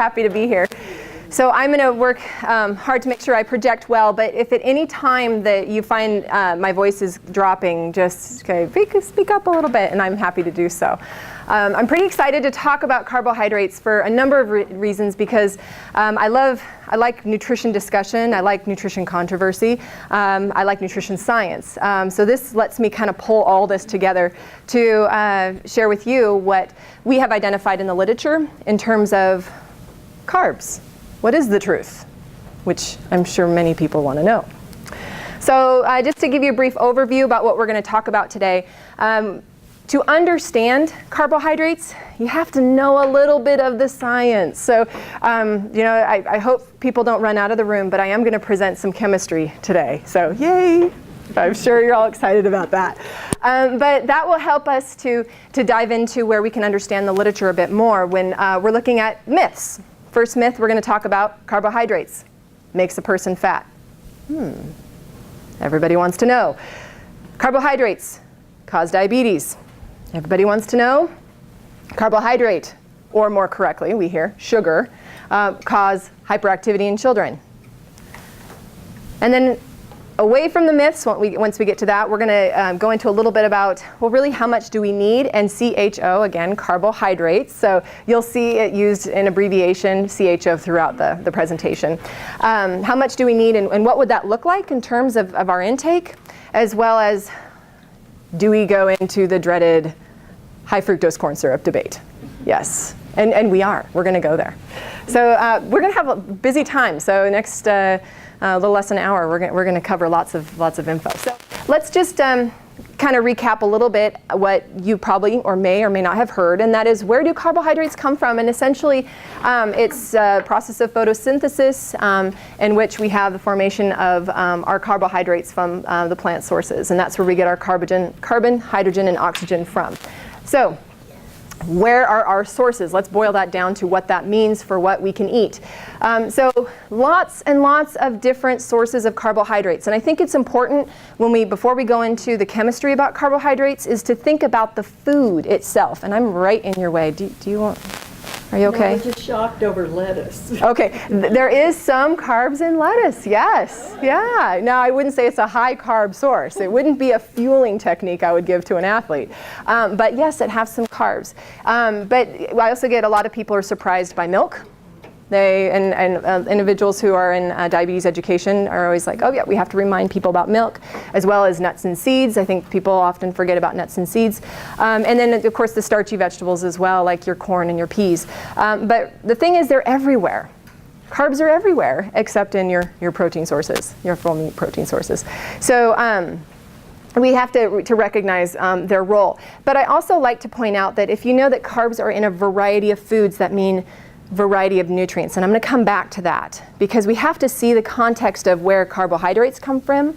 happy to be here. So I'm going to work hard to make sure I project well, but if at any time that you find my voice is dropping, just speak up a little bit, and I'm happy to do so. I'm pretty excited to talk about carbohydrates for a number of reasons, because I like nutrition discussion, I like nutrition controversy, I like nutrition science. So this lets me kind of pull all this together to share with you what we have identified in the literature in terms of carbs. What is the truth? Which I'm sure many people want to know. So just to give you a brief overview about what we're going to talk about today, to understand carbohydrates, you have to know a little bit of the science. So, I hope people don't run out of the room, but I am going to present some chemistry today. So, yay! I'm sure you're all excited about that. But that will help us to dive into where we can understand the literature a bit more when we're looking at myths. First myth, we're going to talk about carbohydrates. Makes a person fat. Everybody wants to know. Carbohydrates cause diabetes. Everybody wants to know. Carbohydrate, or more correctly, we hear sugar, cause hyperactivity in children. And then away from the myths, once we get to that, we're going to go into a little bit about, well, really, how much do we need? And CHO, again, carbohydrates. So you'll see it used in abbreviation, CHO, throughout the presentation. How much do we need, and what would that look like in terms of our intake, as well as, do we go into the dreaded high fructose corn syrup debate? Yes, and we're going to go there. So we're going to have a busy time. So next a little less than an hour, we're going to cover lots of info. So let's just kind of recap a little bit what you probably or may not have heard, and that is, where do carbohydrates come from? And essentially, it's a process of photosynthesis in which we have the formation of our carbohydrates from the plant sources, and that's where we get our carbon, hydrogen, and oxygen from. So where are our sources? Let's boil that down to what that means for what we can eat. So lots and lots of different sources of carbohydrates. And I think it's important before we go into the chemistry about carbohydrates, is to think about the food itself. And I'm right in your way. Do you want? Are you okay? No, I was just shocked over lettuce. Okay, there is some carbs in lettuce, yes. Yeah, now I wouldn't say it's a high carb source. It wouldn't be a fueling technique I would give to an athlete. But yes, it has some carbs. But I also get a lot of people are surprised by milk. Individuals who are in diabetes education are always like, oh yeah, we have to remind people about milk, as well as nuts and seeds. I think people often forget about nuts and seeds. And then, of course, the starchy vegetables as well, like your corn and your peas. But the thing is, they're everywhere. Carbs are everywhere, except in your protein sources, your full meat protein sources. So we have to recognize their role. But I also like to point out that if you know that carbs are in a variety of foods, that mean variety of nutrients. And I'm going to come back to that, because we have to see the context of where carbohydrates come from,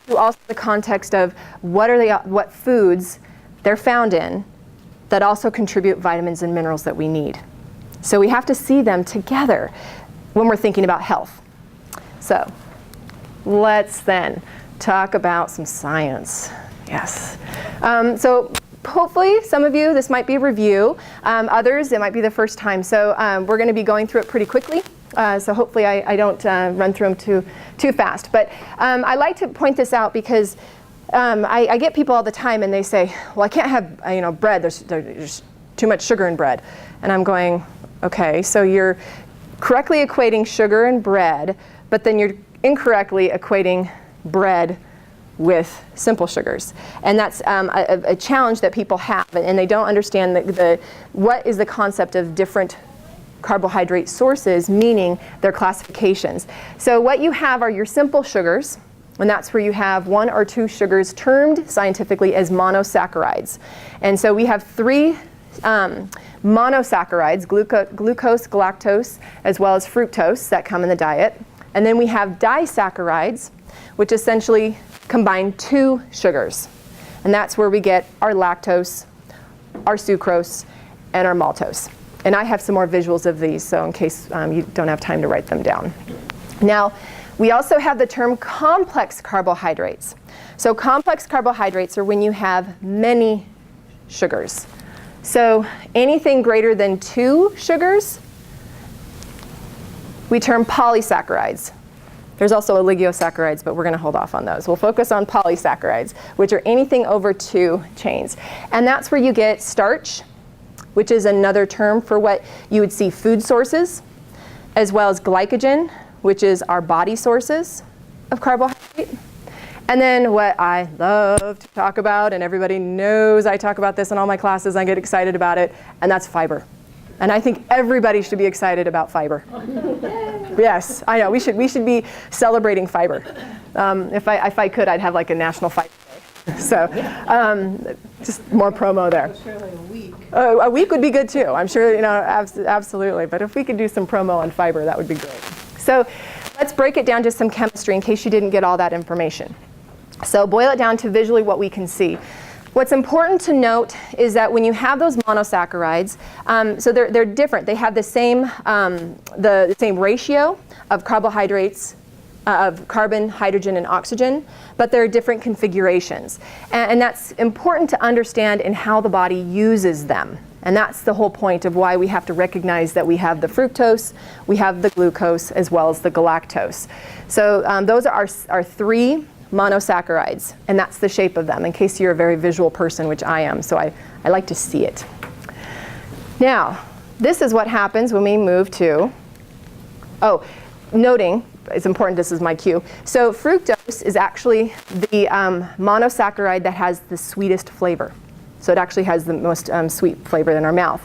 also the context of what foods they're found in that also contribute vitamins and minerals that we need. So we have to see them together when we're thinking about health. So let's then talk about some science. Yes. So hopefully, some of you, this might be a review. Others, it might be the first time. So we're going to be going through it pretty quickly. So hopefully I don't run through them too fast. But I like to point this out because I get people all the time and they say, well, I can't have bread. There's too much sugar in bread. And I'm going, okay, so you're correctly equating sugar and bread, but then you're incorrectly equating bread with simple sugars. And that's a challenge that people have, and they don't understand what is the concept of different carbohydrate sources, meaning their classifications. So what you have are your simple sugars, and that's where you have one or two sugars termed scientifically as monosaccharides. And so we have three monosaccharides, glucose, galactose, as well as fructose that come in the diet. And then we have disaccharides, which essentially combine two sugars. And that's where we get our lactose, our sucrose, and our maltose. And I have some more visuals of these, so in case you don't have time to write them down. Now, we also have the term complex carbohydrates. So complex carbohydrates are when you have many sugars. So anything greater than 2 sugars we term polysaccharides. There's also oligosaccharides, but we're going to hold off on those. We'll focus on polysaccharides, which are anything over 2 chains. And that's where you get starch, which is another term for what you would see food sources, as well as glycogen, which is our body sources of carbohydrate. And then what I love to talk about, and everybody knows I talk about this in all my classes, I get excited about it, and that's fiber. And I think everybody should be excited about fiber. Yes, I know, we should be celebrating fiber. If I could, I'd have like a National Fiber Day. So just more promo there. Surely a week. A week would be good too. I'm sure, you know, absolutely. But if we could do some promo on fiber, that would be great. So let's break it down to some chemistry in case you didn't get all that information. So boil it down to visually what we can see. What's important to note is that when you have those monosaccharides, so they're different. They have the same ratio of carbohydrates, of carbon, hydrogen, and oxygen, but they're different configurations. And that's important to understand in how the body uses them. And that's the whole point of why we have to recognize that we have the fructose, we have the glucose, as well as the galactose. So those are our 3 monosaccharides, and that's the shape of them, in case you're a very visual person, which I am, so I like to see it. Now, this is what happens when we move to, noting, it's important, this is my cue. So fructose is actually the monosaccharide that has the sweetest flavor. So it actually has the most sweet flavor in our mouth.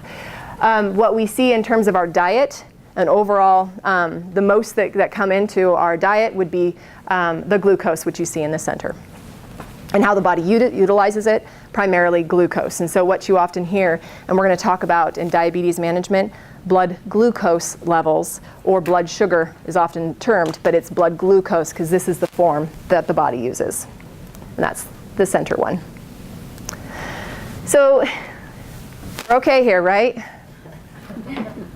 What we see in terms of our diet, and overall, the most that come into our diet would be the glucose, which you see in the center. And how the body utilizes it, primarily glucose. And so what you often hear, and we're going to talk about in diabetes management, blood glucose levels, or blood sugar is often termed, but it's blood glucose because this is the form that the body uses. And that's the center one. So we're okay here, right?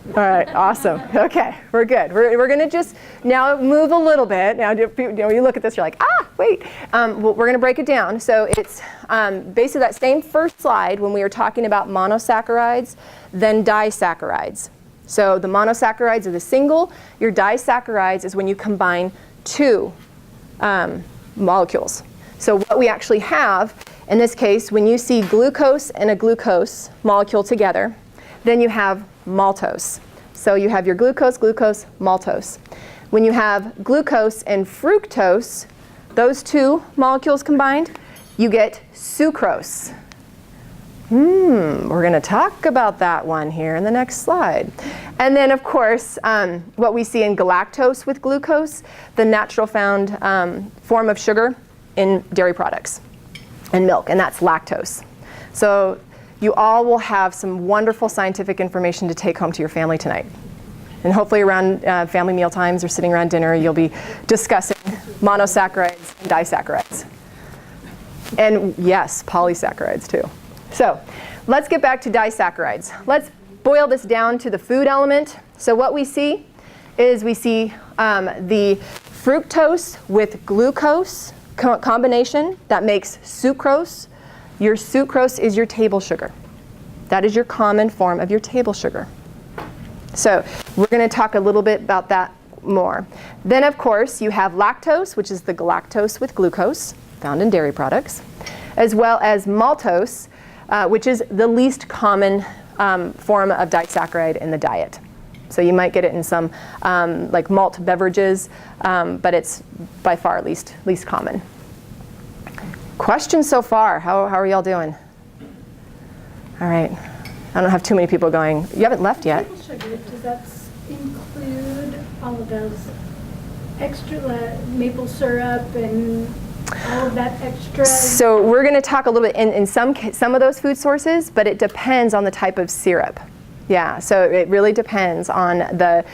All right, awesome. Okay, we're good. We're going to just now move a little bit. Now, when you look at this, you're like, wait. We're going to break it down. So it's basically that same first slide when we were talking about monosaccharides, then disaccharides. So the monosaccharides are the single. Your disaccharides is when you combine 2 molecules. So what we actually have, in this case, when you see glucose and a glucose molecule together, then you have maltose. So you have your glucose, maltose. When you have glucose and fructose, those 2 molecules combined, you get sucrose. We're going to talk about that one here in the next slide. And then, of course, what we see in galactose with glucose, the natural found form of sugar in dairy products and milk, and that's lactose. So you all will have some wonderful scientific information to take home to your family tonight. And hopefully around family meal times or sitting around dinner, you'll be discussing monosaccharides and disaccharides. And yes, polysaccharides too. So let's get back to disaccharides. Let's boil this down to the food element. So what we see is we see the fructose with glucose combination that makes sucrose. Your sucrose is your table sugar. That is your common form of your table sugar. So we're going to talk a little bit about that more. Then, of course, you have lactose, which is the galactose with glucose, found in dairy products, as well as maltose, which is the least common form of disaccharide in the diet. So you might get it in some like malt beverages, but it's by far least common. Questions so far? How are y'all doing? All right. I don't have too many people going, you haven't left yet. Table sugar, does that include all of those extra maple syrup and all of that extra? So we're going to talk a little bit in some of those food sources, but it depends on the type of syrup. Yeah, so it really depends on the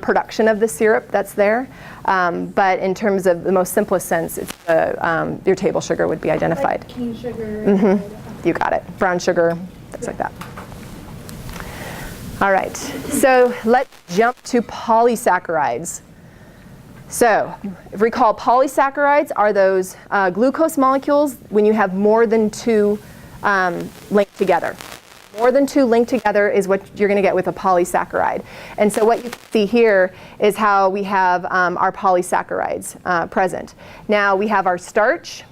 production of the syrup that's there. But in terms of the most simplest sense, it's your table sugar would be identified. Like cane sugar. You got it. Brown sugar, things like that. All right, so let's jump to polysaccharides. So recall, polysaccharides are those glucose molecules when you have more than 2 linked together. more than two linked together is what you're going to get with a polysaccharide. And so what you can see here is how we have our polysaccharides present. Now we have our starch,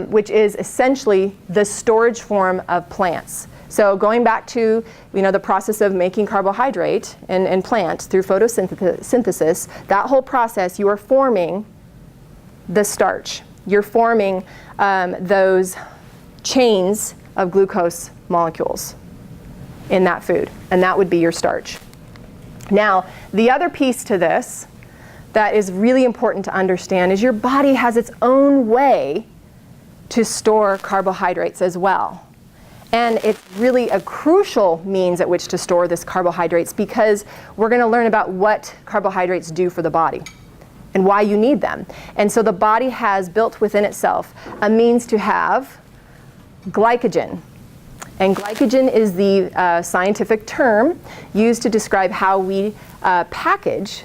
which is essentially the storage form of plants. So going back to the process of making carbohydrate in plants through photosynthesis, that whole process, you are forming the starch. You're forming those chains of glucose molecules in that food, and that would be your starch. Now, the other piece to this that is really important to understand is your body has its own way to store carbohydrates as well. And it's really a crucial means at which to store this carbohydrates, because we're going to learn about what carbohydrates do for the body and why you need them. And so the body has built within itself a means to have glycogen. And glycogen is the scientific term used to describe how we package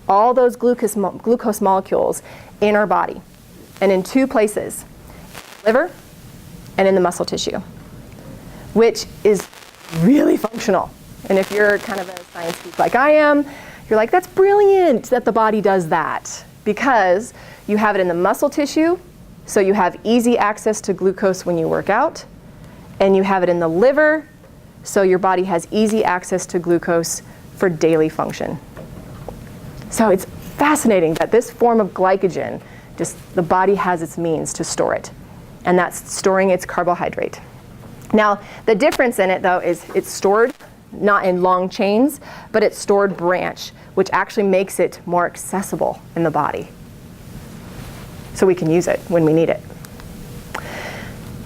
all those glucose molecules in our body, and in two places, liver and in the muscle tissue, which is really functional. And if you're kind of a science geek like I am, you're like, that's brilliant that the body does that, because you have it in the muscle tissue, so you have easy access to glucose when you work out, and you have it in the liver, so your body has easy access to glucose for daily function. So it's fascinating that this form of glycogen, just the body has its means to store it, and that's storing its carbohydrate. Now, the difference in it, though, is it's stored not in long chains, but it's stored branch, which actually makes it more accessible in the body, so we can use it when we need it.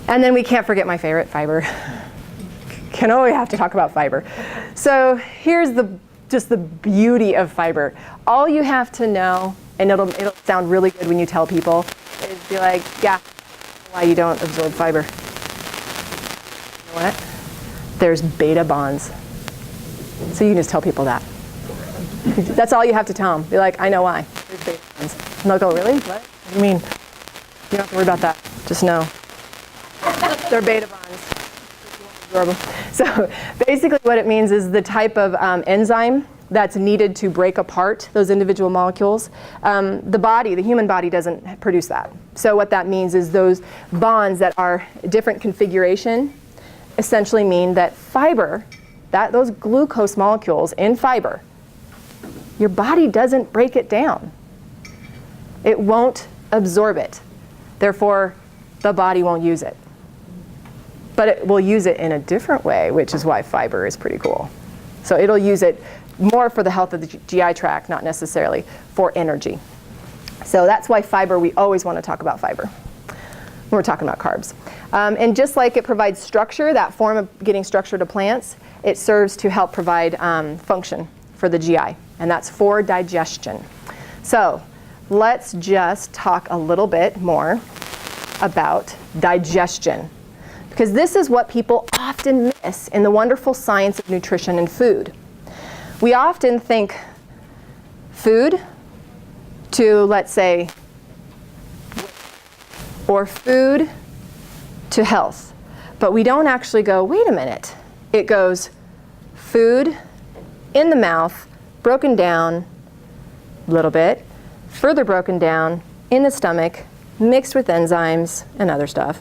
And then we can't forget my favorite, fiber. Can always have to talk about fiber. So here's just the beauty of fiber. All you have to know, and it'll sound really good when you tell people, is be like, yeah, why you don't absorb fiber. You know what? There's beta bonds. So you can just tell people that. That's all you have to tell them. Be like, I know why. There's beta bonds. And they'll go, really? What? What do you mean? You don't have to worry about that. Just know. They're beta bonds. So basically what it means is the type of enzyme that's needed to break apart those individual molecules. The human body doesn't produce that. So what that means is those bonds that are different configuration essentially mean that fiber, those glucose molecules in fiber, your body doesn't break it down. It won't absorb it. Therefore, the body won't use it. But it will use it in a different way, which is why fiber is pretty cool. So it'll use it more for the health of the GI tract, not necessarily for energy. So that's why fiber, we always want to talk about fiber when we're talking about carbs. And just like it provides structure, that form of getting structure to plants, it serves to help provide function for the GI, and that's for digestion. So let's just talk a little bit more about digestion, because this is what people often miss in the wonderful science of nutrition and food. We often think food to, let's say, or food to health, but we don't actually go, wait a minute. It goes food in the mouth, broken down a little bit, further broken down in the stomach, mixed with enzymes and other stuff,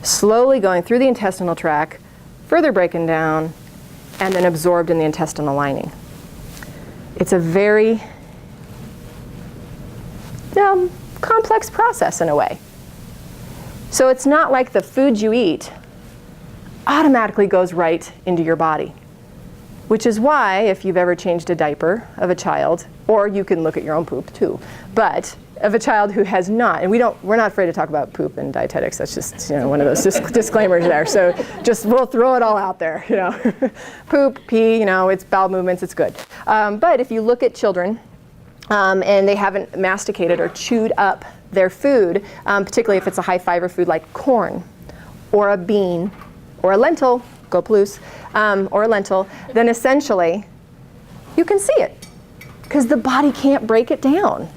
slowly going through the intestinal tract, further breaking down, and then absorbed in the intestinal lining. It's a very complex process in a way. So it's not like the food you eat automatically goes right into your body, which is why if you've ever changed a diaper of a child, or you can look at your own poop too, but of a child who has not, and we're not afraid to talk about poop and dietetics. That's just one of those disclaimers there. So we'll throw it all out there. Poop, pee, it's bowel movements. It's good. But if you look at children and they haven't masticated or chewed up their food, particularly if it's a high fiber food like corn, or a bean, or a lentil, go Palouse, or a lentil, then essentially you can see it because the body can't break it down.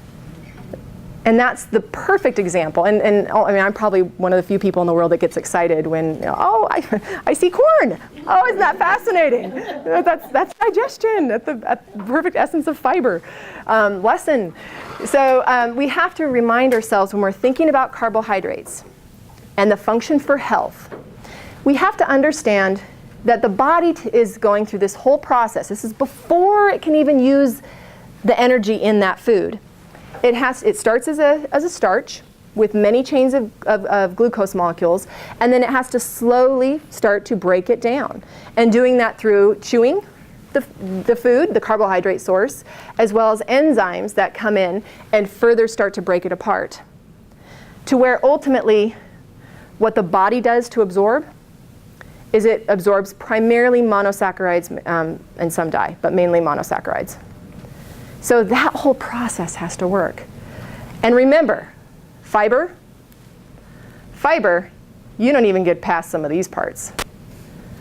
And that's the perfect example. And I mean, I'm probably one of the few people in the world that gets excited when, oh, I see corn. Oh, isn't that fascinating? That's digestion at the perfect essence of fiber lesson. So we have to remind ourselves when we're thinking about carbohydrates and the function for health, we have to understand that the body is going through this whole process. This is before it can even use the energy in that food. It starts as a starch with many chains of glucose molecules, and then it has to slowly start to break it down. And doing that through chewing the food, the carbohydrate source, as well as enzymes that come in and further start to break it apart. To where ultimately what the body does to absorb is it absorbs primarily monosaccharides and some dye, but mainly monosaccharides. So that whole process has to work. And remember, fiber, you don't even get past some of these parts.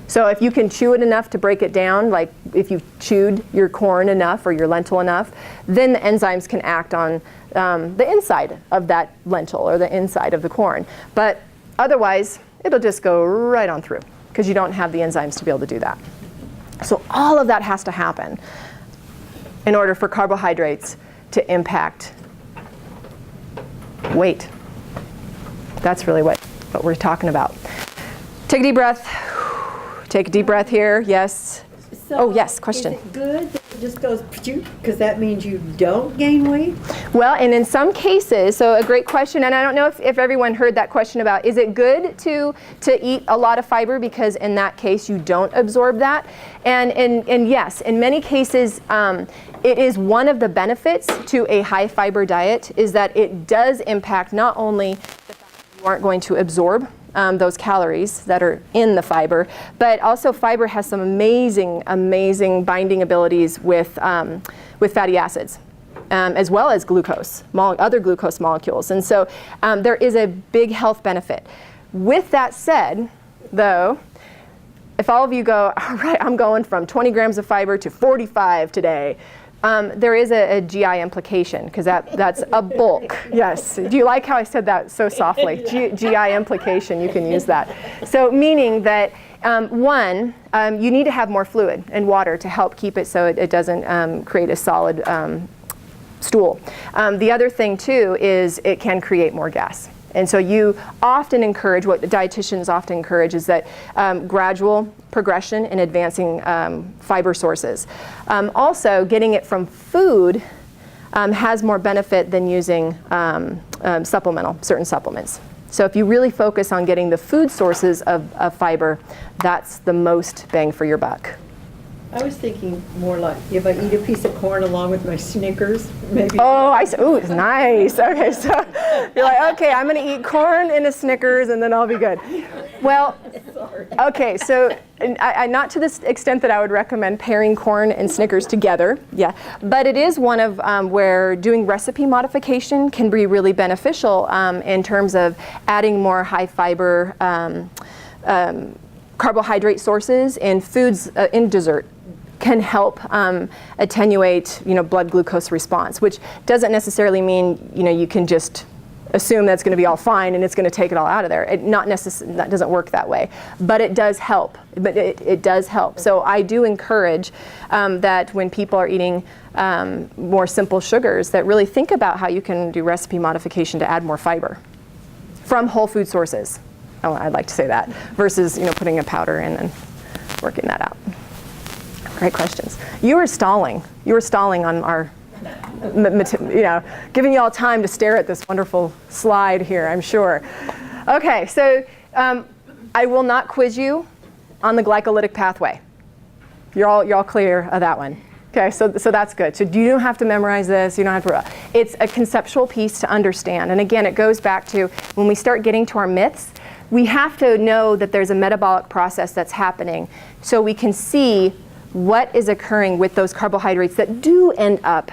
So if you can chew it enough to break it down, like if you've chewed your corn enough or your lentil enough, then the enzymes can act on the inside of that lentil or the inside of the corn. But otherwise, it'll just go right on through because you don't have the enzymes to be able to do that. So all of that has to happen in order for carbohydrates to impact weight. That's really what we're talking about. Take a deep breath. Take a deep breath here. Yes. So oh, yes, question. Is it good that it just goes because that means you don't gain weight? Well, and in some cases, so a great question, and I don't know if everyone heard that question about, is it good to eat a lot of fiber because in that case you don't absorb that? And yes, in many cases, it is one of the benefits to a high fiber diet is that it does impact not only the fact that you aren't going to absorb those calories that are in the fiber, but also fiber has some amazing binding abilities with fatty acids, as well as glucose, other glucose molecules. And so there is a big health benefit. With that said, though, if all of you go, all right, I'm going from 20 grams of fiber to 45 today, there is a GI implication because that's a bulk. Yes. Do you like how I said that so softly? GI implication, you can use that. So meaning that one, you need to have more fluid and water to help keep it so it doesn't create a solid stool. The other thing too is it can create more gas. And so you often encourage, what the dietitians often encourage is that gradual progression in advancing fiber sources. Also, getting it from food has more benefit than using certain supplements. So if you really focus on getting the food sources of fiber, that's the most bang for your buck. I was thinking more like if I eat a piece of corn along with my Snickers, maybe. Oh, it's nice. Okay, so you're like, okay, I'm going to eat corn and a Snickers and then I'll be good. Well, okay, so not to the extent that I would recommend pairing corn and Snickers together, yeah, but it is one of where doing recipe modification can be really beneficial in terms of adding more high fiber carbohydrate sources in foods in dessert can help attenuate, blood glucose response, which doesn't necessarily mean, you can just assume that's going to be all fine and it's going to take it all out of there. That doesn't work that way, but it does help. But it does help. So I do encourage that when people are eating more simple sugars, that really think about how you can do recipe modification to add more fiber from whole food sources. Oh, I'd like to say that versus putting a powder in and working that out. Great questions. You were stalling. You were stalling on our, giving you all time to stare at this wonderful slide here, I'm sure. Okay, so I will not quiz you on the glycolytic pathway. You're all clear of that one. Okay, so that's good. So you don't have to memorize this. You don't have to. It's a conceptual piece to understand. And again, it goes back to when we start getting to our myths, we have to know that there's a metabolic process that's happening so we can see what is occurring with those carbohydrates that do end up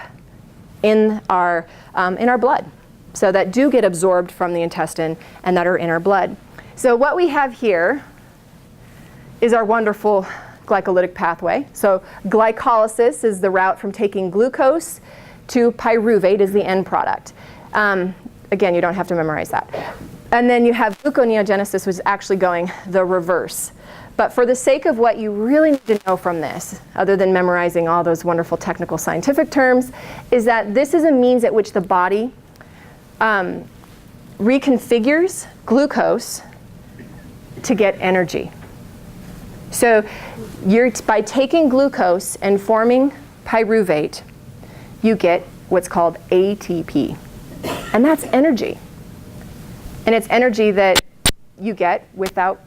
in our blood, so that do get absorbed from the intestine and that are in our blood. So what we have here is our wonderful glycolytic pathway. So glycolysis is the route from taking glucose to pyruvate is the end product. Again, you don't have to memorize that. And then you have gluconeogenesis, which is actually going the reverse. But for the sake of what you really need to know from this, other than memorizing all those wonderful technical scientific terms, is that this is a means at which the body reconfigures glucose to get energy. So by taking glucose and forming pyruvate, you get what's called ATP. And that's energy. And it's energy that you get without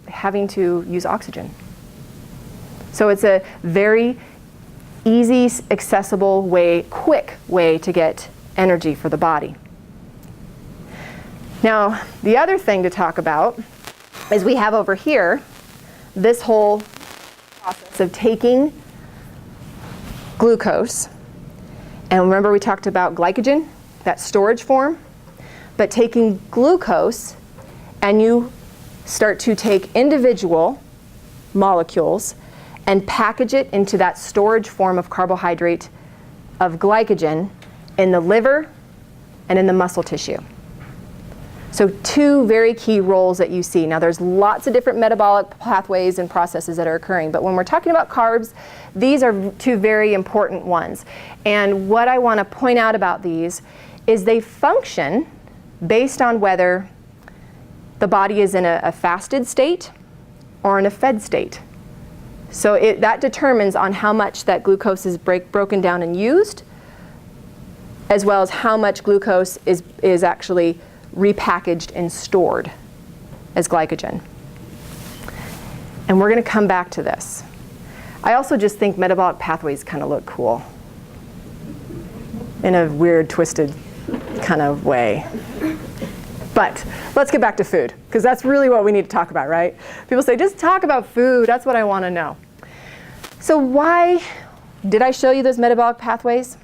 having to use oxygen. So it's a very easy, accessible way, quick way to get energy for the body. Now, the other thing to talk about is we have over here this whole process of taking glucose. And remember we talked about glycogen, that storage form? But taking glucose, and you start to take individual molecules and package it into that storage form of carbohydrate of glycogen in the liver and in the muscle tissue. So two very key roles that you see. Now there's lots of different metabolic pathways and processes that are occurring, but when we're talking about carbs, these are two very important ones. And what I want to point out about these is they function based on whether the body is in a fasted state or in a fed state. So that determines on how much that glucose is broken down and used, as well as how much glucose is actually repackaged and stored as glycogen. And we're going to come back to this. I also just think metabolic pathways kind of look cool in a weird, twisted kind of way. But let's get back to food, because that's really what we need to talk about, right? People say, just talk about food. That's what I want to know. So why did I show you those metabolic pathways?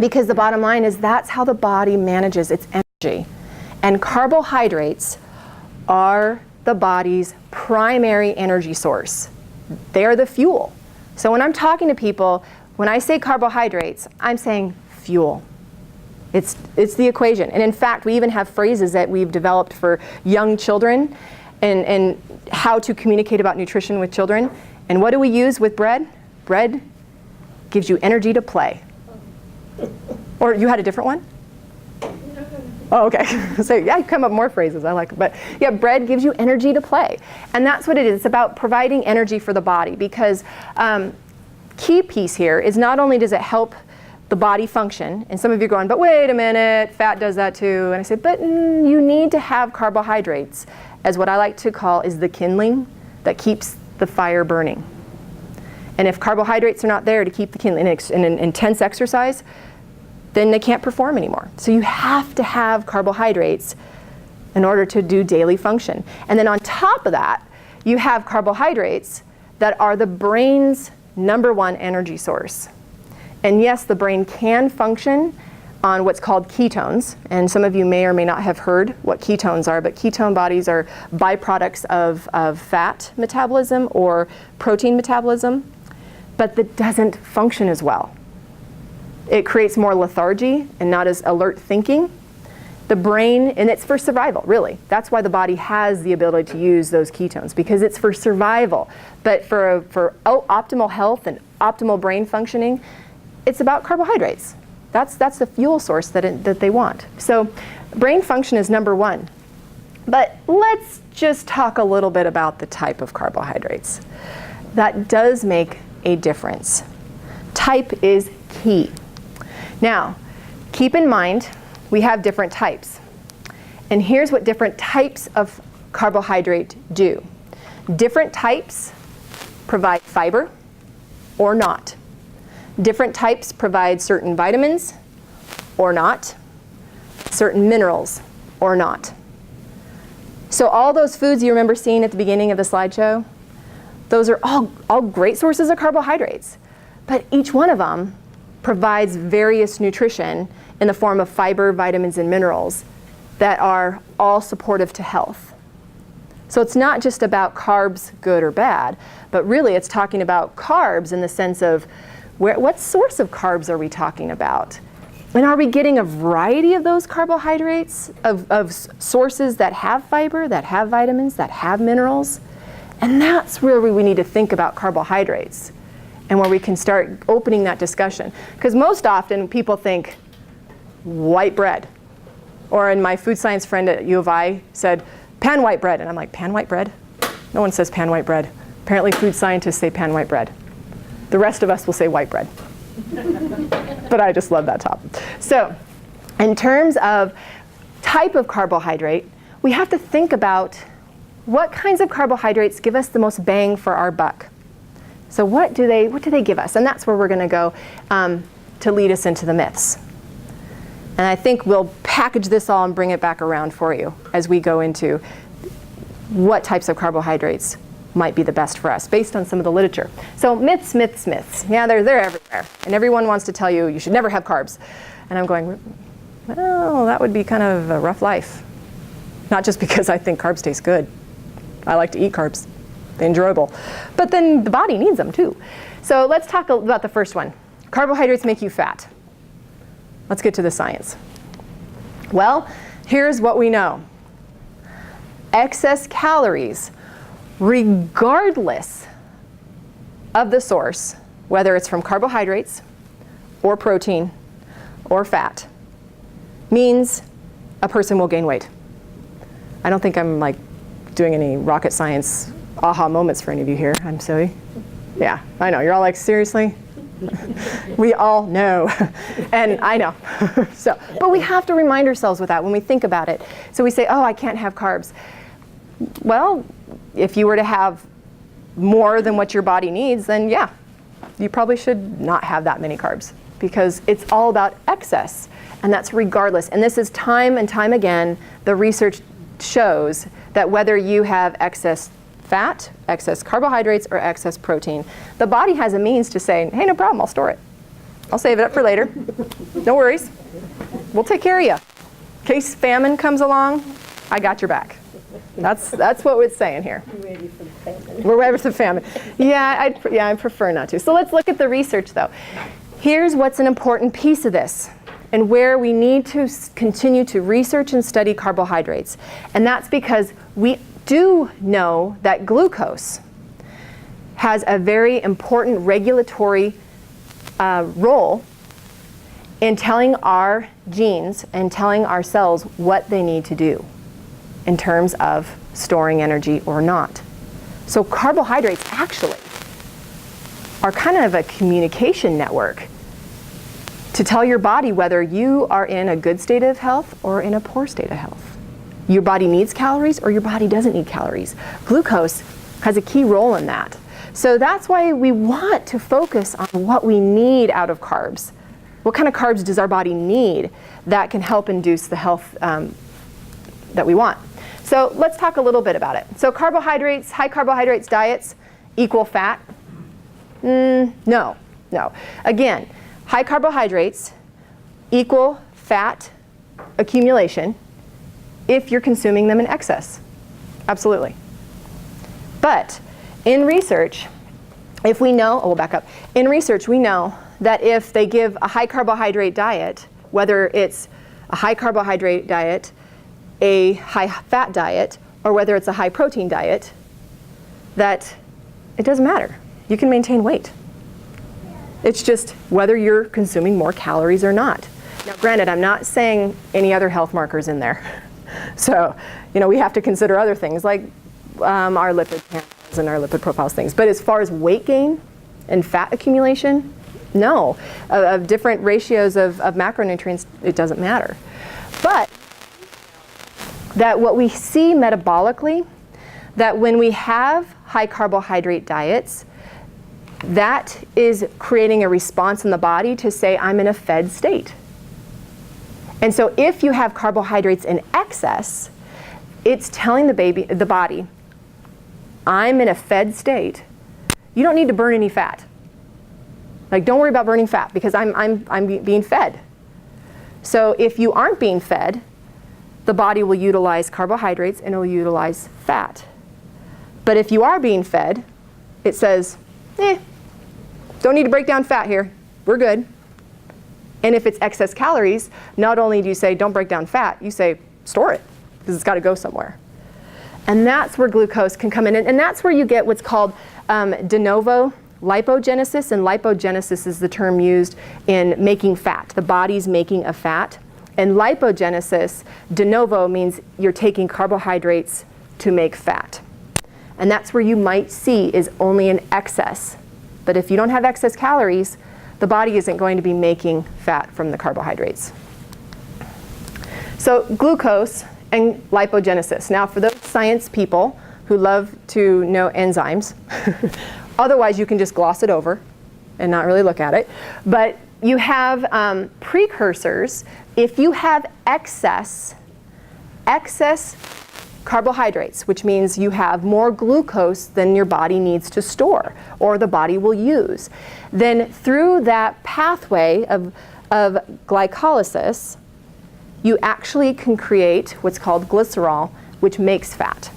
Because the bottom line is that's how the body manages its energy. And carbohydrates are the body's primary energy source. They are the fuel. So when I'm talking to people, when I say carbohydrates, I'm saying fuel. It's the equation. And in fact, we even have phrases that we've developed for young children and how to communicate about nutrition with children. And what do we use with bread? Bread gives you energy to play. Or you had a different one? Oh, okay. So yeah, you come up with more phrases. I like it. But yeah, bread gives you energy to play. And that's what it is. It's about providing energy for the body, because key piece here is not only does it help the body function, and some of you are going, but wait a minute, fat does that too. And I say, but you need to have carbohydrates as what I like to call is the kindling that keeps the fire burning. And if carbohydrates are not there to keep the kindling in an intense exercise, then they can't perform anymore. So you have to have carbohydrates in order to do daily function. And then on top of that, you have carbohydrates that are the brain's #1 energy source. And yes, the brain can function on what's called ketones. And some of you may or may not have heard what ketones are, but ketone bodies are byproducts of fat metabolism or protein metabolism, but that doesn't function as well. It creates more lethargy and not as alert thinking. The brain, and it's for survival, really. That's why the body has the ability to use those ketones, because it's for survival. But for optimal health and optimal brain functioning, it's about carbohydrates. That's the fuel source that they want. So brain function is #1. But let's just talk a little bit about the type of carbohydrates. That does make a difference. Type is key. Now, keep in mind, we have different types. And here's what different types of carbohydrate do. Different types provide fiber or not. Different types provide certain vitamins or not, certain minerals or not. So all those foods you remember seeing at the beginning of the slideshow, those are all great sources of carbohydrates. But each one of them provides various nutrition in the form of fiber, vitamins, and minerals that are all supportive to health. So it's not just about carbs, good or bad, but really it's talking about carbs in the sense of what source of carbs are we talking about? And are we getting a variety of those carbohydrates, of sources that have fiber, that have vitamins, that have minerals? And that's where we need to think about carbohydrates and where we can start opening that discussion. Because most often people think white bread. Or in my food science friend at U of I said, pan white bread. And I'm like, pan white bread? No one says pan white bread. Apparently food scientists say pan white bread. The rest of us will say white bread. But I just love that top. So in terms of type of carbohydrate, we have to think about what kinds of carbohydrates give us the most bang for our buck. So what do they give us? And that's where we're going to go to lead us into the myths. And I think we'll package this all and bring it back around for you as we go into what types of carbohydrates might be the best for us based on some of the literature. So myths, myths, myths. Yeah, they're everywhere. And everyone wants to tell you you should never have carbs. And I'm going, well, that would be kind of a rough life. Not just because I think carbs taste good. I like to eat carbs. They're enjoyable. But then the body needs them too. So let's talk about the first one. Carbohydrates make you fat. Let's get to the science. Well, here's what we know. Excess calories, regardless of the source, whether it's from carbohydrates or protein or fat, means a person will gain weight. I don't think I'm like doing any rocket science aha moments for any of you here. I'm silly. Yeah, I know. You're all like, seriously? We all know. And I know. But we have to remind ourselves with that when we think about it. So we say, oh, I can't have carbs. Well, if you were to have more than what your body needs, then yeah, you probably should not have that many carbs because it's all about excess. And that's regardless. And this is time and time again, the research shows that whether you have excess fat, excess carbohydrates, or excess protein, the body has a means to say, hey, no problem, I'll store it. I'll save it up for later. No worries. We'll take care of you. In case famine comes along, I got your back. That's what we're saying here. We're ready for the famine. We're ready for the famine. Yeah, I prefer not to. So let's look at the research, though. Here's what's an important piece of this and where we need to continue to research and study carbohydrates. And that's because we do know that glucose has a very important regulatory role in telling our genes and telling our cells what they need to do in terms of storing energy or not. So carbohydrates actually are kind of a communication network to tell your body whether you are in a good state of health or in a poor state of health. Your body needs calories or your body doesn't need calories. Glucose has a key role in that. So that's why we want to focus on what we need out of carbs. What kind of carbs does our body need that can help induce the health that we want? So let's talk a little bit about it. So carbohydrates, high carbohydrates diets equal fat? No. Again, high carbohydrates equal fat accumulation if you're consuming them in excess. Absolutely. But in research, if we know, we'll back up. In research, we know that if they give a high carbohydrate diet, whether it's a high carbohydrate diet, a high fat diet, or whether it's a high protein diet, that it doesn't matter. You can maintain weight. It's just whether you're consuming more calories or not. Now, granted, I'm not saying any other health markers in there. So, we have to consider other things like our lipid panels and our lipid profiles things. But as far as weight gain and fat accumulation, no. Of different ratios of macronutrients, it doesn't matter. But that what we see metabolically, that when we have high carbohydrate diets, that is creating a response in the body to say, I'm in a fed state. And so if you have carbohydrates in excess, it's telling the body, I'm in a fed state. You don't need to burn any fat. Like, don't worry about burning fat because I'm being fed. So if you aren't being fed, the body will utilize carbohydrates and it will utilize fat. But if you are being fed, it says, don't need to break down fat here. We're good. And if it's excess calories, not only do you say don't break down fat, you say store it, because it's got to go somewhere. And that's where glucose can come in. And that's where you get what's called de novo lipogenesis. And lipogenesis is the term used in making fat. The body's making a fat. And lipogenesis, de novo, means you're taking carbohydrates to make fat. And that's where you might see is only an excess. But if you don't have excess calories, the body isn't going to be making fat from the carbohydrates. So glucose and lipogenesis. Now, for those science people who love to know enzymes, otherwise you can just gloss it over and not really look at it. But you have precursors. If you have excess carbohydrates, which means you have more glucose than your body needs to store or the body will use, then through that pathway of glycolysis, you actually can create what's called glycerol, which makes fat.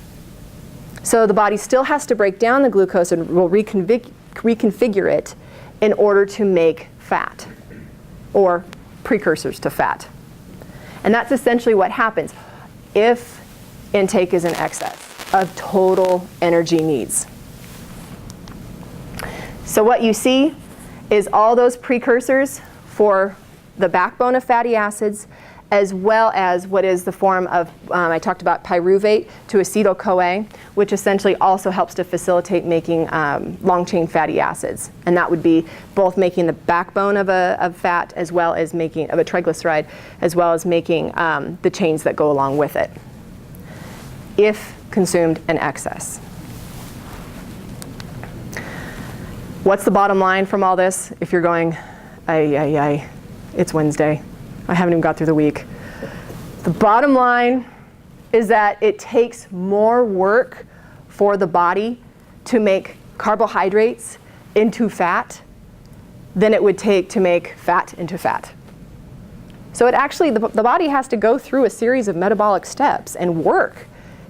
So the body still has to break down the glucose and will reconfigure it in order to make fat or precursors to fat. And that's essentially what happens if intake is in excess of total energy needs. So what you see is all those precursors for the backbone of fatty acids, as well as what is the form of, I talked about pyruvate to acetyl-CoA, which essentially also helps to facilitate making long-chain fatty acids. And that would be both making the backbone of fat, as well as making of a triglyceride, as well as making the chains that go along with it, if consumed in excess. What's the bottom line from all this? If you're going, it's Wednesday, I haven't even got through the week. The bottom line is that it takes more work for the body to make carbohydrates into fat than it would take to make fat into fat. So it actually, the body has to go through a series of metabolic steps and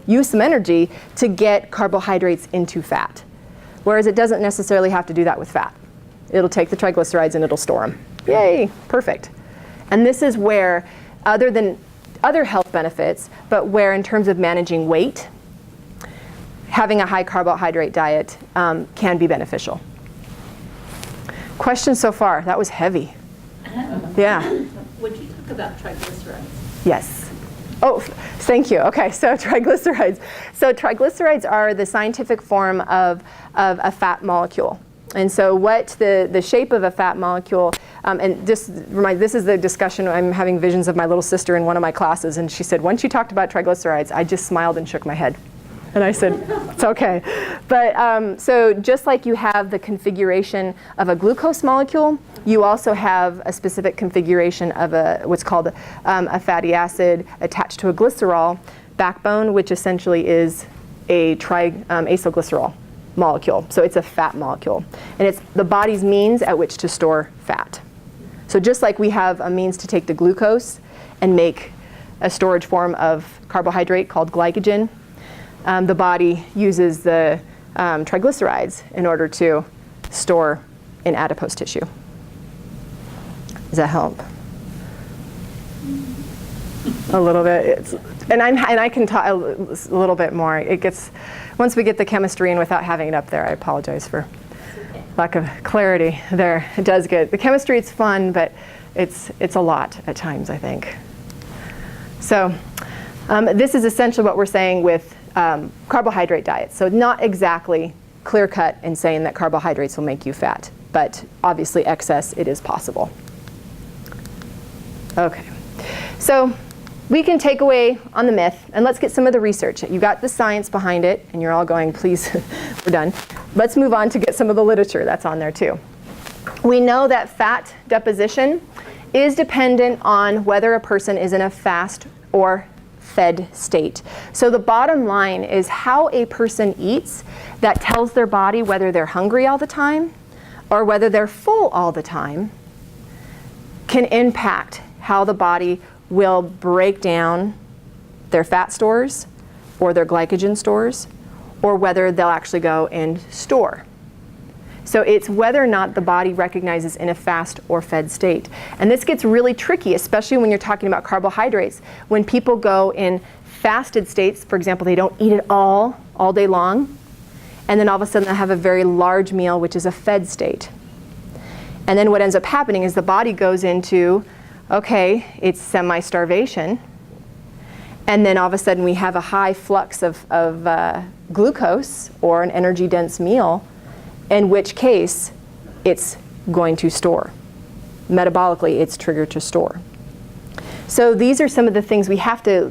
use some energy to get carbohydrates into fat. Whereas it doesn't necessarily have to do that with fat. It'll take the triglycerides and it'll store them. Yay, perfect. And this is where, other than other health benefits, but where in terms of managing weight, having a high carbohydrate diet can be beneficial. Questions so far? That was heavy. Yeah. Would you talk about triglycerides? Yes. Oh, thank you. Okay, so triglycerides. So triglycerides are the scientific form of a fat molecule. And so what the shape of a fat molecule, and this is the discussion, I'm having visions of my little sister in one of my classes, and she said, once you talked about triglycerides, I just smiled and shook my head. And I said, it's okay. But so just like you have the configuration of a glucose molecule, you also have a specific configuration of what's called a fatty acid attached to a glycerol backbone, which essentially is a acylglycerol molecule. So it's a fat molecule. And it's the body's means at which to store fat. So just like we have a means to take the glucose and make a storage form of carbohydrate called glycogen, the body uses the triglycerides in order to store in adipose tissue. Does that help? A little bit. And I can talk a little bit more. It gets, once we get the chemistry in without having it up there, I apologize for lack of clarity there. It does get, the chemistry is fun, but it's a lot at times, I think. So this is essentially what we're saying with carbohydrate diets. So not exactly clear cut in saying that carbohydrates will make you fat, but obviously excess, it is possible. Okay, so we can take away on the myth, and let's get some of the research. You got the science behind it, and you're all going, please, we're done. Let's move on to get some of the literature that's on there too. We know that fat deposition is dependent on whether a person is in a fast or fed state. So the bottom line is how a person eats that tells their body whether they're hungry all the time or whether they're full all the time can impact how the body will break down their fat stores or their glycogen stores, or whether they'll actually go and store. So it's whether or not the body recognizes in a fast or fed state. And this gets really tricky, especially when you're talking about carbohydrates. When people go in fasted states, for example, they don't eat at all day long, and then all of a sudden they have a very large meal, which is a fed state. And then what ends up happening is the body goes into, okay, it's semi-starvation, and then all of a sudden we have a high flux of glucose or an energy-dense meal, in which case it's going to store. Metabolically, it's triggered to store. So these are some of the things we have to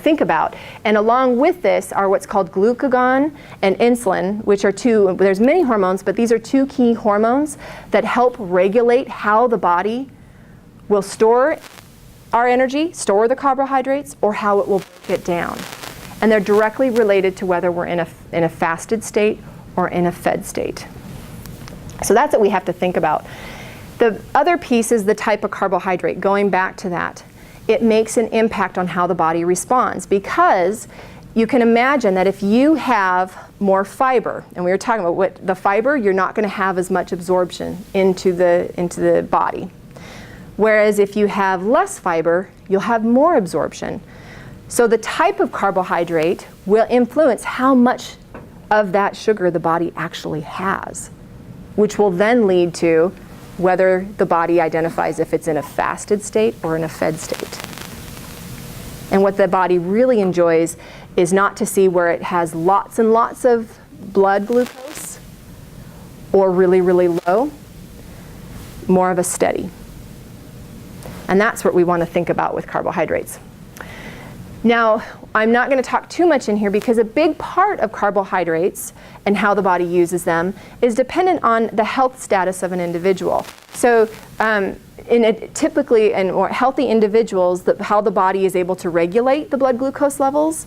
think about. And along with this are what's called glucagon and insulin, which are two, there's many hormones, but these are two key hormones that help regulate how the body will store our energy, store the carbohydrates, or how it will break it down. And they're directly related to whether we're in a fasted state or in a fed state. So that's what we have to think about. The other piece is the type of carbohydrate. Going back to that, it makes an impact on how the body responds, because you can imagine that if you have more fiber, and we were talking about what the fiber, you're not going to have as much absorption into the body. Whereas if you have less fiber, you'll have more absorption. So the type of carbohydrate will influence how much of that sugar the body actually has, which will then lead to whether the body identifies if it's in a fasted state or in a fed state. And what the body really enjoys is not to see where it has lots and lots of blood glucose or really, really low, more of a steady. And that's what we want to think about with carbohydrates. Now, I'm not going to talk too much in here because a big part of carbohydrates and how the body uses them is dependent on the health status of an individual. So typically in more healthy individuals, how the body is able to regulate the blood glucose levels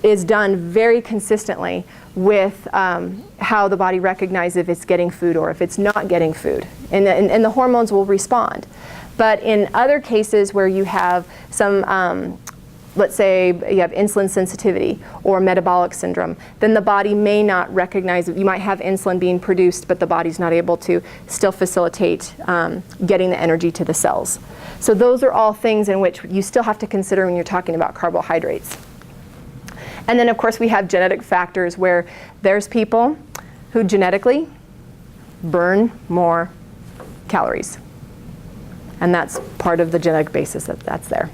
is done very consistently with how the body recognizes if it's getting food or if it's not getting food. And the hormones will respond. But in other cases where you have some, let's say you have insulin sensitivity or metabolic syndrome, then the body may not recognize it. You might have insulin being produced, but the body's not able to still facilitate getting the energy to the cells. So those are all things in which you still have to consider when you're talking about carbohydrates. And then of course we have genetic factors where there's people who genetically burn more calories. And that's part of the genetic basis that's there.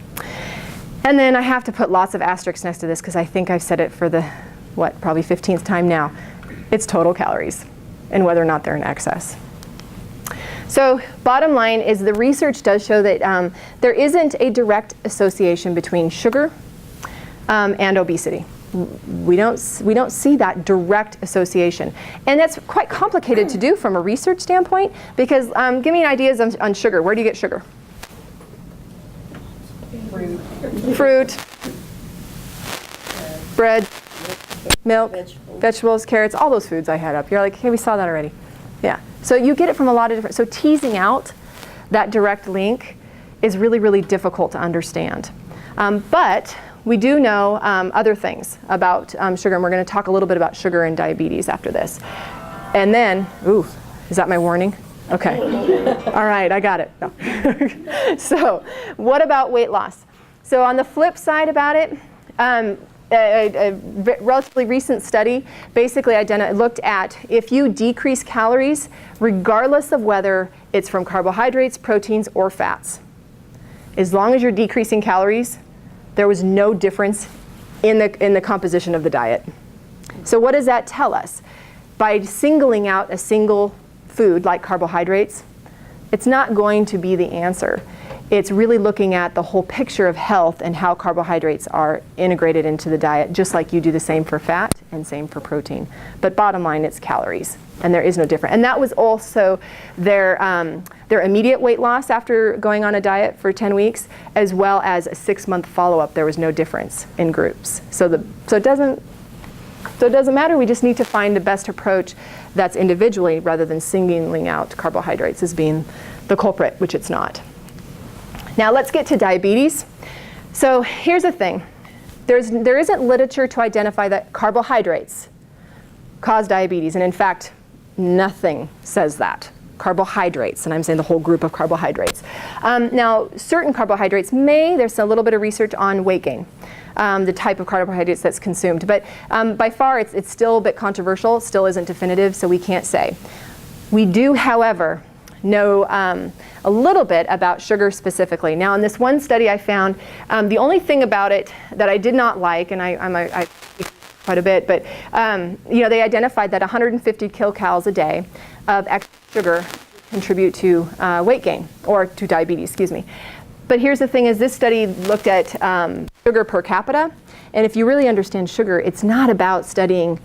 And then I have to put lots of asterisks next to this because I think I've said it for the, probably 15th time now. It's total calories and whether or not they're in excess. So bottom line is the research does show that there isn't a direct association between sugar and obesity. We don't see that direct association. And that's quite complicated to do from a research standpoint because give me ideas on sugar. Where do you get sugar? Fruit, bread, milk, vegetables, carrots, all those foods I had up. You're like, hey, we saw that already. Yeah. So you get it from a lot of different, so teasing out that direct link is really, really difficult to understand. But we do know other things about sugar, and we're going to talk a little bit about sugar and diabetes after this. And then, ooh, is that my warning? Okay. All right, I got it. No. So what about weight loss? So on the flip side about it, a relatively recent study basically looked at if you decrease calories, regardless of whether it's from carbohydrates, proteins, or fats. As long as you're decreasing calories, there was no difference in the composition of the diet. So what does that tell us? By singling out a single food like carbohydrates, it's not going to be the answer. It's really looking at the whole picture of health and how carbohydrates are integrated into the diet, just like you do the same for fat and same for protein. But bottom line, it's calories, and there is no difference. And that was also their immediate weight loss after going on a diet for 10 weeks, as well as a 6-month follow-up. There was no difference in groups. So it doesn't matter. We just need to find the best approach that's individually rather than singling out carbohydrates as being the culprit, which it's not. Now let's get to diabetes. So here's the thing. There isn't literature to identify that carbohydrates cause diabetes. And in fact, Nothing says that. Carbohydrates, and I'm saying the whole group of carbohydrates. Now, certain carbohydrates there's a little bit of research on weight gain, the type of carbohydrates that's consumed. But by far, it's still a bit controversial, still isn't definitive, so we can't say. We do, however, know a little bit about sugar specifically. Now, in this one study I found, the only thing about it that I did not like, and I quite a bit, but they identified that 150 kilocalories a day of extra sugar contribute to weight gain, or to diabetes, excuse me. But here's the thing is this study looked at sugar per capita, and if you really understand sugar, it's not about studying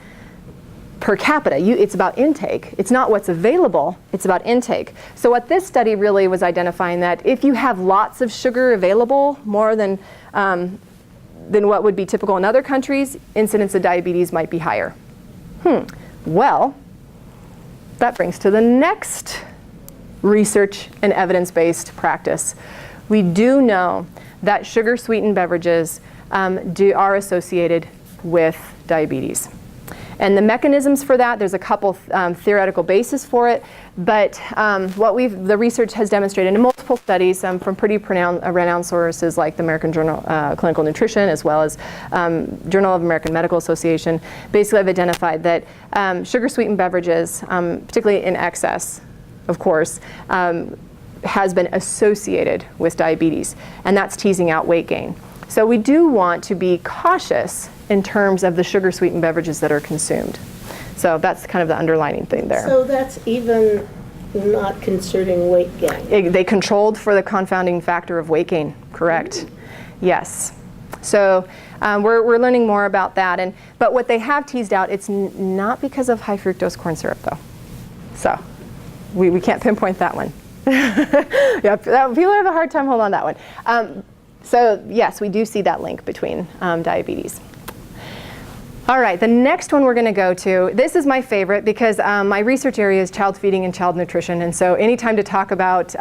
per capita. It's about intake. It's not what's available, it's about intake. So what this study really was identifying that if you have lots of sugar available, more than what would be typical in other countries, incidence of diabetes might be higher. Well, that brings to the next research and evidence-based practice. We do know that sugar-sweetened beverages are associated with diabetes. And the mechanisms for that, there's a couple theoretical bases for it, but the research has demonstrated in multiple studies from pretty renowned sources like the American Journal of Clinical Nutrition, as well as Journal of American Medical Association, basically have identified that sugar-sweetened beverages, particularly in excess, of course, has been associated with diabetes, and that's teasing out weight gain. So we do want to be cautious in terms of the sugar-sweetened beverages that are consumed. So that's kind of the underlining thing there. So that's even not concerning weight gain. They controlled for the confounding factor of weight gain, correct? Yes. So we're learning more about that. But what they have teased out, it's not because of high fructose corn syrup, though. So we can't pinpoint that one. Yeah, people have a hard time holding on to that one. So yes, we do see that link between diabetes. All right, the next one we're going to go to, this is my favorite because my research area is child feeding and child nutrition, and so anytime to talk about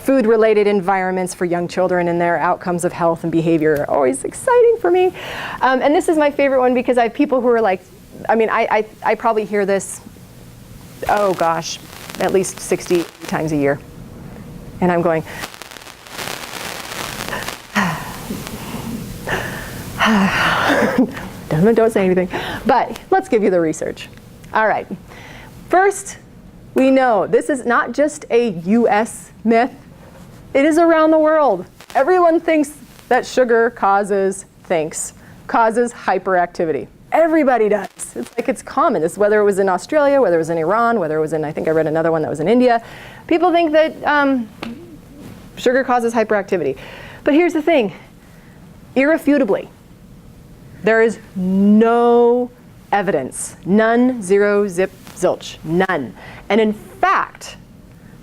food-related environments for young children and their outcomes of health and behavior are always exciting for me. And this is my favorite one because I have people who are like, I probably hear this, oh gosh, at least 60 times a year. And I'm going, don't say anything. But let's give you the research. All right. First, we know this is not just a US myth. It is around the world. Everyone thinks that sugar causes hyperactivity. Everybody does. It's like it's common. It's whether it was in Australia, whether it was in Iran, whether it was in, I think I read another one that was in India. People think that sugar causes hyperactivity. But here's the thing. Irrefutably, there is no evidence. None, zero, zip, zilch. None. And in fact,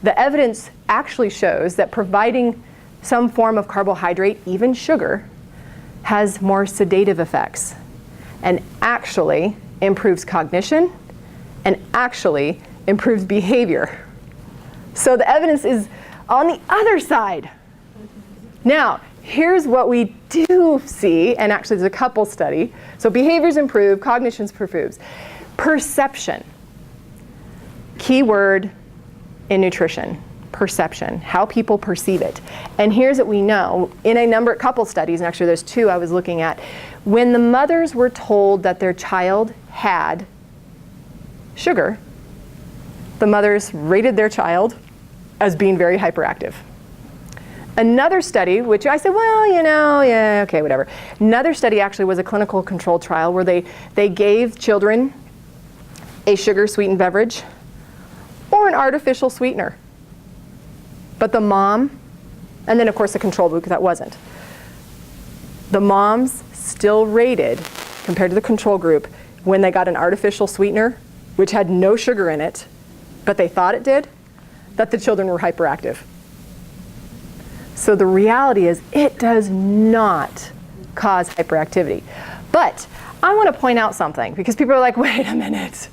the evidence actually shows that providing some form of carbohydrate, even sugar, has more sedative effects and actually improves cognition and actually improves behavior. So the evidence is on the other side. Now, here's what we do see, and actually there's a couple study. So behaviors improve, cognition improves. Perception. Key word in nutrition. Perception, how people perceive it. And here's what we know in a couple studies, and actually there's two I was looking at, when the mothers were told that their child had sugar, the mothers rated their child as being very hyperactive. Another study, which I said, well, yeah, okay, whatever. Another study actually was a clinical controlled trial where they gave children a sugar-sweetened beverage or an artificial sweetener. But the mom, and then of course the control group, that wasn't. The moms still rated, compared to the control group, when they got an artificial sweetener, which had no sugar in it, but they thought it did, that the children were hyperactive. So the reality is it does not cause hyperactivity. But I want to point out something, because people are like, wait a minute,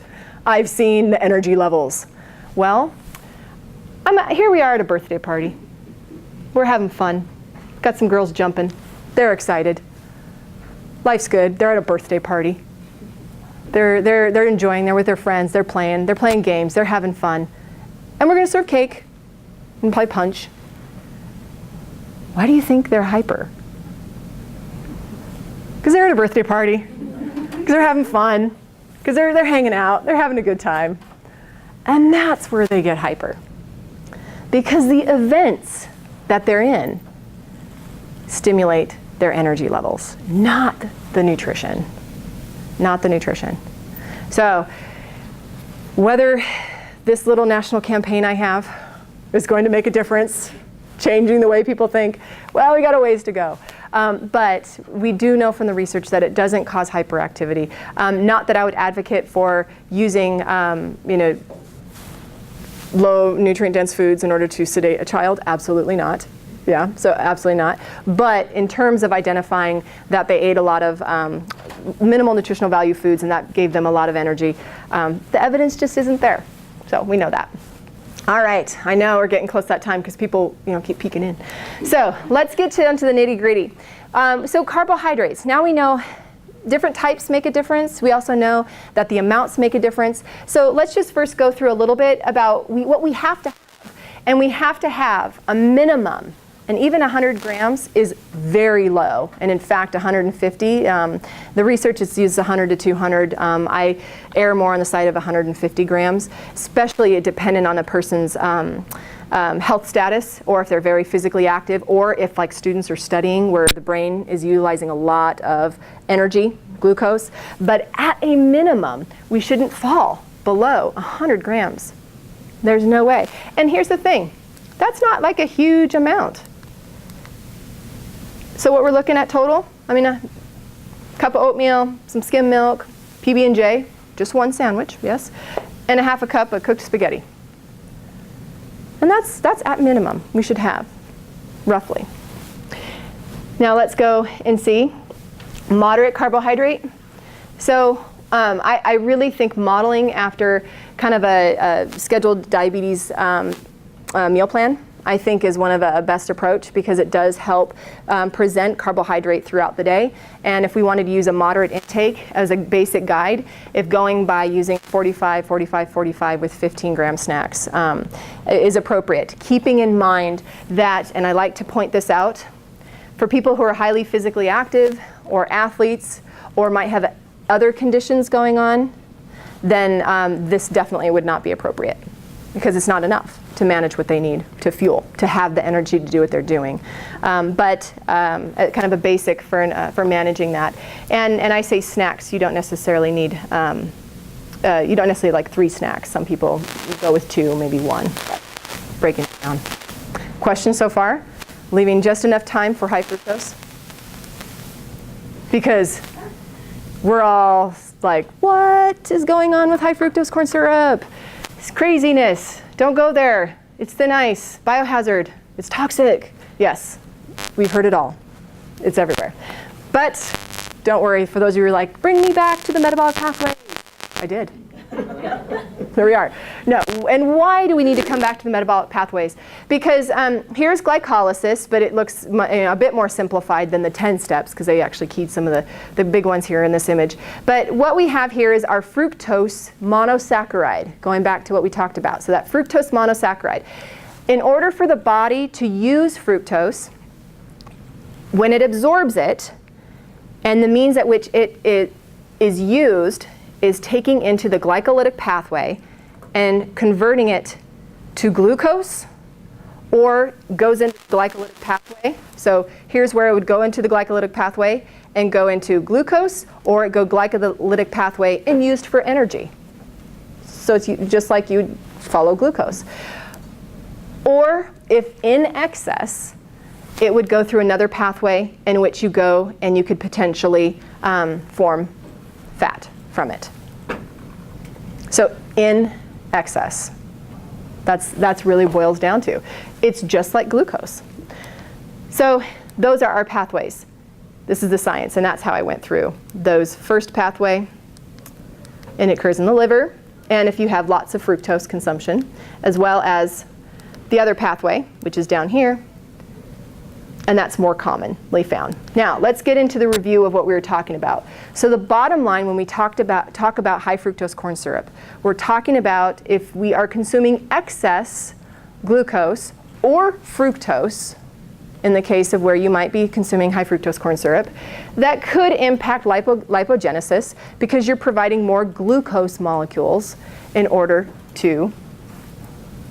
I've seen the energy levels. Well, here we are at a birthday party. We're having fun. Got some girls jumping. They're excited. Life's good. They're at a birthday party. They're enjoying, they're with their friends, they're playing games, they're having fun. And we're going to serve cake and play punch. Why do you think they're hyper? Because they're at a birthday party, because they're having fun, because they're hanging out, they're having a good time. And that's where they get hyper. Because the events that they're in stimulate their energy levels, not the nutrition. Not the nutrition. So whether this little national campaign I have is going to make a difference, changing the way people think, well, we got a ways to go. But we do know from the research that it doesn't cause hyperactivity. Not that I would advocate for using low nutrient dense foods in order to sedate a child. Absolutely not. Yeah, so absolutely not. But in terms of identifying that they ate a lot of minimal nutritional value foods and that gave them a lot of energy, the evidence just isn't there. So we know that. All right, I know we're getting close to that time because people keep peeking in. So let's get down to the nitty gritty. So carbohydrates, now we know different types make a difference. We also know that the amounts make a difference. So let's just first go through a little bit about what we have to have. And we have to have a minimum. And even 100 grams is very low. And in fact, 150, the research is used 100 to 200. I err more on the side of 150 grams, especially dependent on a person's health status, or if they're very physically active, or if like students are studying where the brain is utilizing a lot of energy, glucose. But at a minimum, we shouldn't fall below 100 grams. There's no way. And here's the thing. That's not like a huge amount. So what we're looking at total, a cup of oatmeal, some skim milk, PB&J, just one sandwich, yes, and a half a cup of cooked spaghetti. And that's at minimum we should have, roughly. Now let's go and see moderate carbohydrate. So I really think modeling after kind of a scheduled diabetes meal plan, I think is one of a best approach because it does help present carbohydrate throughout the day. And if we wanted to use a moderate intake as a basic guide, if going by using 45, 45, 45 with 15 gram snacks is appropriate. Keeping in mind that, and I like to point this out, for people who are highly physically active or athletes or might have other conditions going on, then this definitely would not be appropriate because it's not enough to manage what they need to fuel, to have the energy to do what they're doing. But kind of a basic for managing that. And I say snacks, you don't necessarily need, you don't necessarily like 3 snacks. Some people go with 2, maybe 1, but breaking it down. Questions so far? Leaving just enough time for high fructose? Because we're all like, what is going on with high fructose corn syrup? It's craziness. Don't go there. It's thin ice, biohazard, it's toxic. Yes, we've heard it all. It's everywhere. But don't worry, for those of you who are like, bring me back to the metabolic pathway. I did. There we are. No, and why do we need to come back to the metabolic pathways? Because here's glycolysis, but it looks a bit more simplified than the 10 steps because they actually keyed some of the big ones here in this image. But what we have here is our fructose monosaccharide, going back to what we talked about. So that fructose monosaccharide. In order for the body to use fructose, when it absorbs it, and the means at which it is used is taking into the glycolytic pathway and converting it to glucose, or goes into the glycolytic pathway. So here's where it would go into the glycolytic pathway and go into glucose, or it go glycolytic pathway and used for energy. So it's just like you'd follow glucose. Or if in excess, it would go through another pathway in which you go and you could potentially form fat from it. So in excess, that's really boils down to. It's just like glucose. So those are our pathways. This is the science, and that's how I went through those. First pathway, and it occurs in the liver, and if you have lots of fructose consumption, as well as the other pathway, which is down here, And that's more commonly found. Now, let's get into the review of what we were talking about. So the bottom line when we talk about high fructose corn syrup, we're talking about if we are consuming excess glucose or fructose, in the case of where you might be consuming high fructose corn syrup, that could impact lipogenesis because you're providing more glucose molecules in order to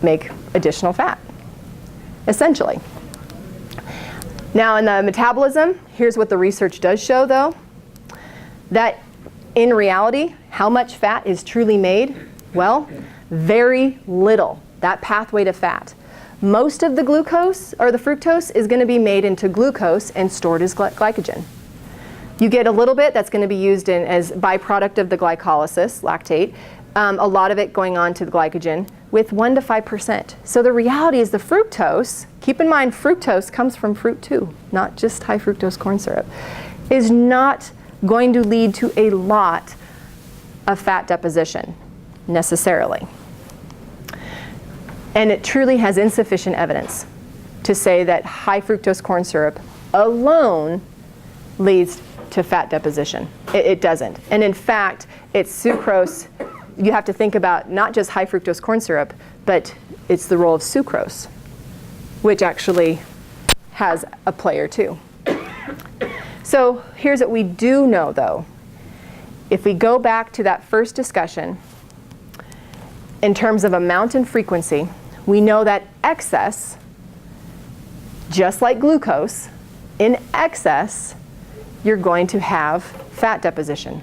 make additional fat, essentially. Now in the metabolism, here's what the research does show though, that in reality, how much fat is truly made? Well, very little, that pathway to fat. Most of the glucose or the fructose is going to be made into glucose and stored as glycogen. You get a little bit that's going to be used as byproduct of the glycolysis, lactate, a lot of it going on to the glycogen with 1 to 5%. So the reality is the fructose, keep in mind fructose comes from fruit too, not just high fructose corn syrup, is not going to lead to a lot of fat deposition necessarily. And it truly has insufficient evidence to say that high fructose corn syrup alone leads to fat deposition. It doesn't. And in fact, it's sucrose. You have to think about not just high fructose corn syrup, but it's the role of sucrose, which actually has a player too. So here's what we do know though. If we go back to that first discussion, in terms of amount and frequency, we know that excess, just like glucose, in excess, you're going to have fat deposition.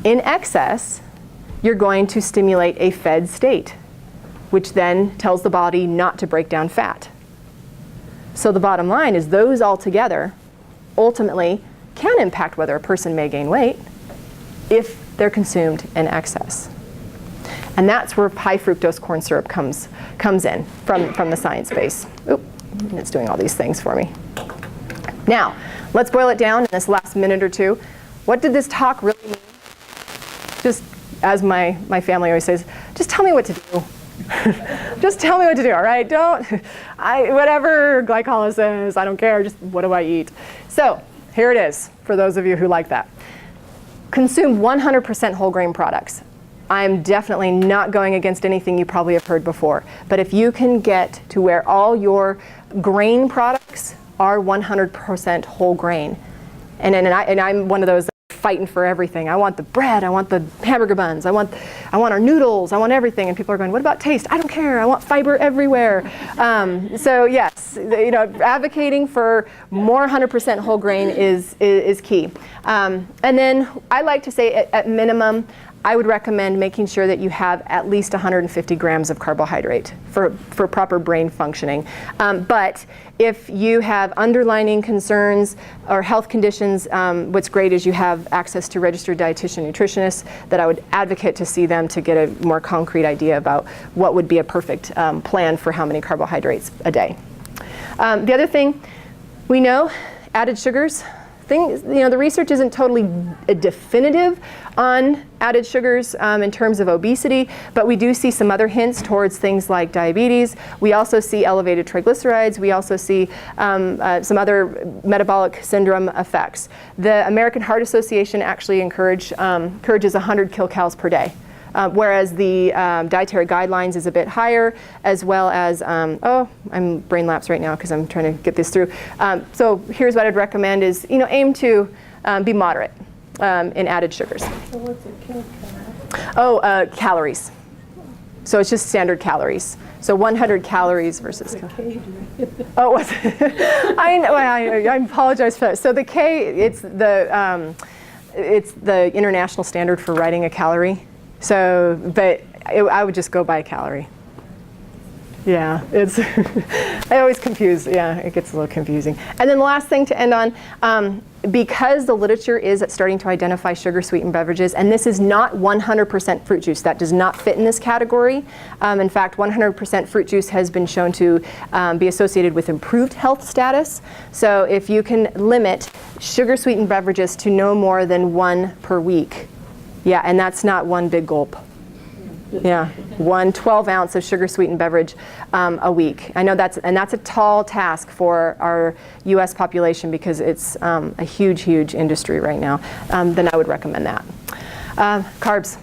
In excess, you're going to stimulate a fed state, which then tells the body not to break down fat. So the bottom line is those all together ultimately can impact whether a person may gain weight if they're consumed in excess. And that's where high fructose corn syrup comes in from the science base. Oop, and it's doing all these things for me. Now, let's boil it down in this last minute or two. What did this talk really mean? Just as my family always says, just tell me what to do. Just tell me what to do, all right? Whatever glycolysis, I don't care, just what do I eat? So here it is, for those of you who like that. Consume 100% whole grain products. I'm definitely not going against anything you probably have heard before. But if you can get to where all your grain products are 100% whole grain, and I'm one of those fighting for everything. I want the bread, I want the hamburger buns, I want our noodles, I want everything. And people are going, what about taste? I don't care, I want fiber everywhere. So yes, advocating for more 100% whole grain is key. And then I like to say at minimum, I would recommend making sure that you have at least 150 grams of carbohydrate for proper brain functioning. But if you have underlying concerns or health conditions, what's great is you have access to registered dietitian nutritionists that I would advocate to see them to get a more concrete idea about what would be a perfect plan for how many carbohydrates a day. The other thing, we know added sugars. The research isn't totally definitive on added sugars in terms of obesity, but we do see some other hints towards things like diabetes. We also see elevated triglycerides. We also see some other metabolic syndrome effects. The American Heart Association actually encourages 100 kilcals per day. Whereas the dietary guidelines is a bit higher, as well as, I'm brain lapse right now because I'm trying to get this through. So here's what I'd recommend is, aim to be moderate in added sugars. So what's a kilcal? Calories. So it's just standard calories. So 100 calories versus. Oh, what's I know. I apologize for that. So the K, it's the international standard for writing a calorie. So, but I would just go by a calorie. Yeah, it's, I always confuse, yeah, it gets a little confusing. And then the last thing to end on, because the literature is starting to identify sugar-sweetened beverages, and this is not 100% fruit juice, that does not fit in this category. In fact, 100% fruit juice has been shown to be associated with improved health status. So if you can limit sugar-sweetened beverages to no more than 1 per week, yeah, and that's not one big gulp. Yeah, one 12-ounce of sugar-sweetened beverage a week. I know that's a tall task for our U.S. population because it's a huge, huge industry right now. Then I would recommend that. Carbs.